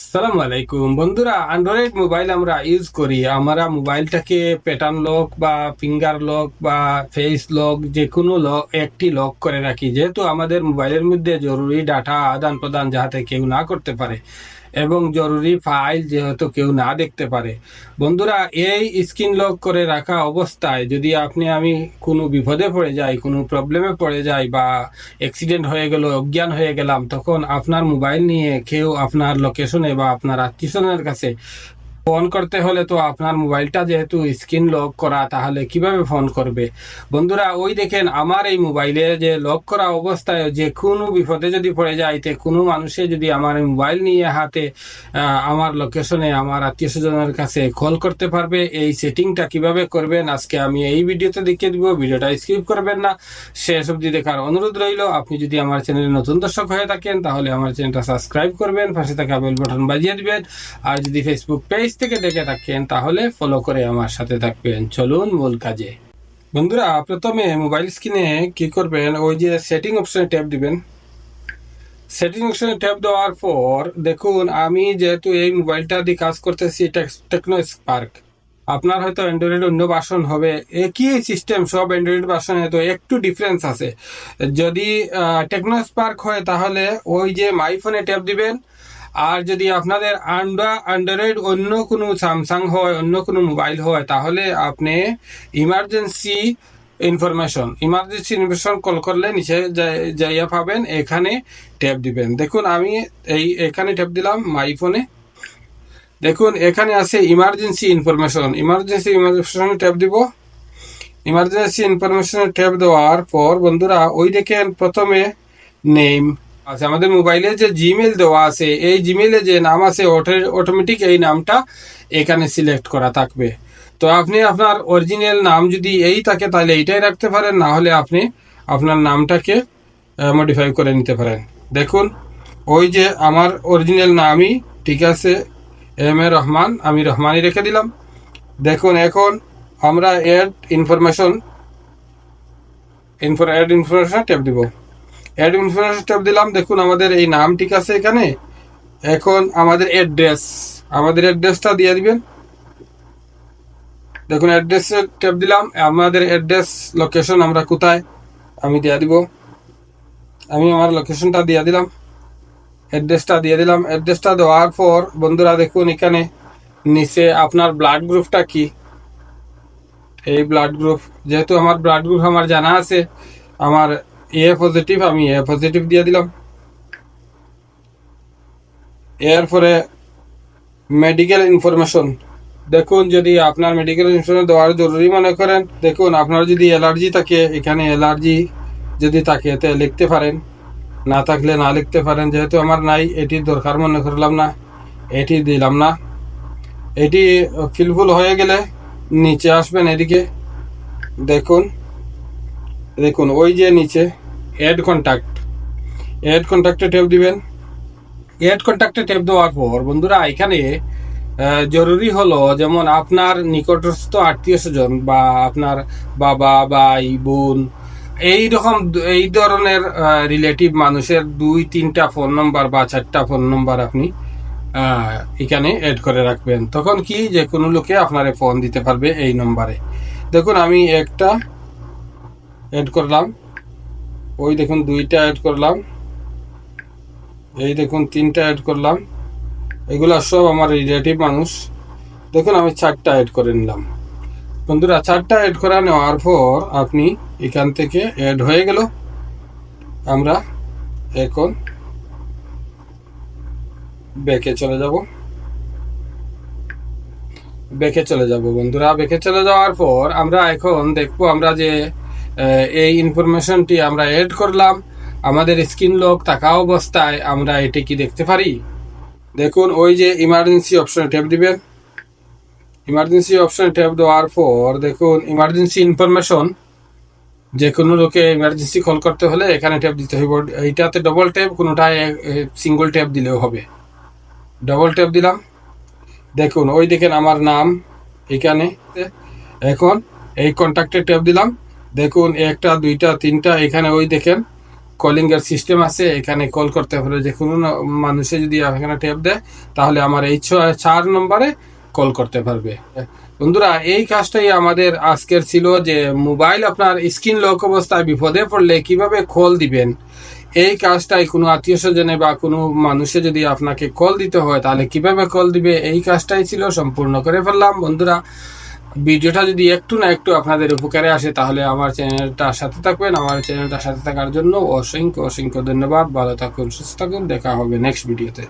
সালামু আলাইকুম বন্ধুরা, অ্যান্ড্রয়েড মোবাইল আমরা ইউজ করি। আমরা মোবাইলটাকে প্যাটার্ন লক বা ফিঙ্গার লক বা ফেস লক যে কোনো লক একটি লক করে রাখি, যেহেতু আমাদের মোবাইলের মধ্যে জরুরি ডাটা আদান প্রদান যাতে কেউ না করতে পারে এবং জরুরি ফাইল যেহেতু কেউ না দেখতে পারে। বন্ধুরা, এই স্ক্রিন লক করে রাখা অবস্থায় যদি আমি কোনো বিপদে পড়ে যাই, কোনো প্রবলেমে পড়ে যাই বা অ্যাক্সিডেন্ট হয়ে গেল, অজ্ঞান হয়ে গেলাম, তখন আপনার মোবাইল নিয়ে কেউ আপনার লোকেশনে বা আপনার আত্মীয়স্বজনের কাছে ফোন করতে হলে তো আপনার মোবাইলটা যেহেতু স্ক্রিন লক করা, তাহলে কিভাবে ফোন করবে? বন্ধুরা, ওই দেখেন আমার এই মোবাইলে যে লক করা অবস্থায় যে কোনো বিপদে যদি পড়ে যায়, তে কোনো মানুষে যদি আমার এই মোবাইল নিয়ে হাতে আমার লোকেশনে আমার আত্মীয় স্বজনের কাছে কল করতে পারবে। এই সেটিংটা কিভাবে করবেন আজকে আমি এই ভিডিওতে দেখিয়ে দিব। ভিডিওটা স্কিপ করবেন না, শেষ অবধি দেখার অনুরোধ রইল। আপনি যদি আমার চ্যানেলে নতুন দর্শক হয়ে থাকেন তাহলে আমার চ্যানেলটা সাবস্ক্রাইব করবেন, পাশে থাকা বেল বাটন বাজিয়ে দিবেন। আর যদি ফেসবুক পেজ থেকে দেখে থাকেন তাহলে ফলো করে আমার সাথে থাকবেন। চলুন মূল কাজে। বন্ধুরা, প্রথমে মোবাইল স্ক্রিনে কি করবেন, ওই যে সেটিং অপশনে ট্যাপ দিবেন। সেটিং অপশনে ট্যাপ দেওয়ার পর দেখুন, আমি যেহেতু এই মোবাইলটা দিয়ে কাজ করতেছি টেকনো স্পার্ক, আপনার হয়তো অ্যান্ড্রয়েড অন্য ভার্সন হবে, একই সিস্টেম সব অ্যান্ড্রয়েড ভার্সনে, তো একটু ডিফারেন্স আছে। যদি টেকনো স্পার্ক হয় তাহলে ওই যে মাই ফোনে ট্যাপ দিবেন। আর যদি আপনাদের অ্যান্ড্রয়েড অন্য কোনো স্যামসাং হয়, অন্য কোনো মোবাইল হয়, তাহলে আপনি ইমার্জেন্সি ইনফরমেশন কল করলে নিচে যাইয়া পাবেন, এখানে ট্যাপ দিবেন। দেখুন আমি এখানে ট্যাপ দিলাম মাই ফোনে। দেখুন এখানে আছে ইমার্জেন্সি ইনফরমেশন ট্যাপ দিব। ইমার্জেন্সি ইনফরমেশনে ট্যাপ দেওয়ার পর বন্ধুরা, ওই দেখেন প্রথমে নেম আছে। আমাদের মোবাইলে যে জিমেল দেওয়া আছে, এই জিমেলে যে নাম আছে অটোমেটিক এই নামটা এখানে সিলেক্ট করা থাকবে। তো আপনি আপনার অরিজিনাল নাম যদি এই থাকে তাহলে এইটাই রাখতে পারেন, না হলে আপনি আপনার নামটাকে মডিফাই করে নিতে পারেন। দেখুন ওই যে আমার অরিজিনাল নামই ঠিক আছে, এম এ রহমান, আমি রহমানই রেখে দিলাম। দেখুন এখন আমরা অ্যাড ইনফরমেশন ট্যাপ দিব। অ্যাড ইনফরমেশন ট্যাপ দিলাম। দেখুন আমাদের এই নাম ঠিক আছে এখানে। এখন আমাদের অ্যাড্রেসটা দিয়ে দিবেন। দেখুন অ্যাড্রেসে ট্যাপ দিলাম। আমাদের অ্যাড্রেস লোকেশন আমরা কোথায় আমি দিয়ে দিব। আমি আমার লোকেশনটা দিয়ে দিলাম, অ্যাড্রেসটা দিয়ে দিলাম। অ্যাড্রেসটা দেওয়ার পর বন্ধুরা দেখুন এখানে নিচে আপনার ব্লাড গ্রুপটা কি, এই ব্লাড গ্রুপ, যেহেতু আমার ব্লাড গ্রুপ আমার জানা আছে, আমার এ পজিটিভ, আমি এ পজিটিভ দিয়ে দিলাম। এরপরে মেডিকেল ইনফরমেশন, দেখুন যদি আপনার মেডিকেল ইনফরমেশন দেওয়ার জরুরি মনে করেন, দেখুন আপনার যদি অ্যালার্জি থাকে, এখানে অ্যালার্জি যদি থাকে তে লিখতে পারেন, না থাকলে না লিখতে পারেন। যেহেতু আমার নাই, এটির দরকার মনে করলাম না, এটি দিলাম না। এটি ফিলফুল হয়ে গেলে নিচে আসবেন এদিকে। দেখুন দেখুন ওই যে নিচে অ্যাড কন্ট্যাক্টে ট্যাপ দিবেন। অ্যাড কন্ট্যাক্টে ট্যাপ দেওয়ার পর বন্ধুরা এখানে জরুরি হলো, যেমন আপনার নিকটস্থ আত্মীয় স্বজন বা আপনার বাবা, ভাই, বোন, এই ধরনের রিলেটিভ মানুষের 2-3টা ফোন নম্বর বা 4টা ফোন নম্বর আপনি এখানে অ্যাড করে রাখবেন। তখন কি যে কোনো লোকে আপনারে ফোন দিতে পারবে এই নম্বরে। দেখুন আমি একটা অ্যাড করলাম, ওই দেখুন 2টা অ্যাড করলাম, এই দেখুন 3টা অ্যাড করলাম। এগুলা সব আমার রিলেটিভ মানুষ। দেখুন আমি 4টা অ্যাড করে নিলাম। বন্ধুরা 4টা অ্যাড করে নেওয়ার পর আপনি এখান থেকে অ্যাড হয়ে গেল। আমরা এখন ব্যাকে চলে যাব। বন্ধুরা ব্যাকে চলে যাওয়ার পর আমরা এখন দেখবো, আমরা যে এই ইনফরমেশনটি আমরা অ্যাড করলাম, আমাদের স্ক্রিন লক থাকা অবস্থায় আমরা এটি কি দেখতে পারি। দেখুন ওই যে ইমার্জেন্সি অপশনে ট্যাপ দিবেন। ইমার্জেন্সি অপশনে ট্যাপ দেওয়ার পর দেখুন ইমার্জেন্সি ইনফরমেশন, যে কোনো লোকে ইমার্জেন্সি কল করতে হলে এখানে ট্যাপ দিতে হবে। এইটাতে ডবল ট্যাপ, কোনোটায় সিঙ্গল ট্যাপ দিলেও হবে। ডবল ট্যাপ দিলাম। দেখুন ওই দেখেন আমার নাম এখানে। এখন এই কন্ট্যাক্টে ট্যাপ দিলাম। দেখুন 1টা 2টা 3টা, এখানে ওই দেখেন কলিং এর সিস্টেম আছে, এখানে কল করতে পারে। যে কোনো মানুষে যদি এখানে ট্যাপ দেয় তাহলে আমার এই 4 নম্বরে কল করতে পারবে। বন্ধুরা, এই কাজটাই আমাদের আজকের ছিল, যে মোবাইল আপনার স্ক্রিন লক অবস্থায় বিপদে পড়লে কিভাবে কল দিবেন। এই কাজটাই কোনো আত্মীয় স্বজনে বা কোনো মানুষে যদি আপনাকে কল দিতে হয় তাহলে কিভাবে কল দিবে, এই কাজটাই ছিল, সম্পূর্ণ করে ফেললাম। বন্ধুরা, ভিডিওটা যদি একটু না একটু আপনাদের উপকারে আসে তাহলে আমার চ্যানেলটার সাথে থাকবেন। আমার চ্যানেলটার সাথে থাকার জন্য অসংখ্য অসংখ্য ধন্যবাদ। ভালো থাকুন, সুস্থ থাকুন, দেখা হবে নেক্সট ভিডিওতে।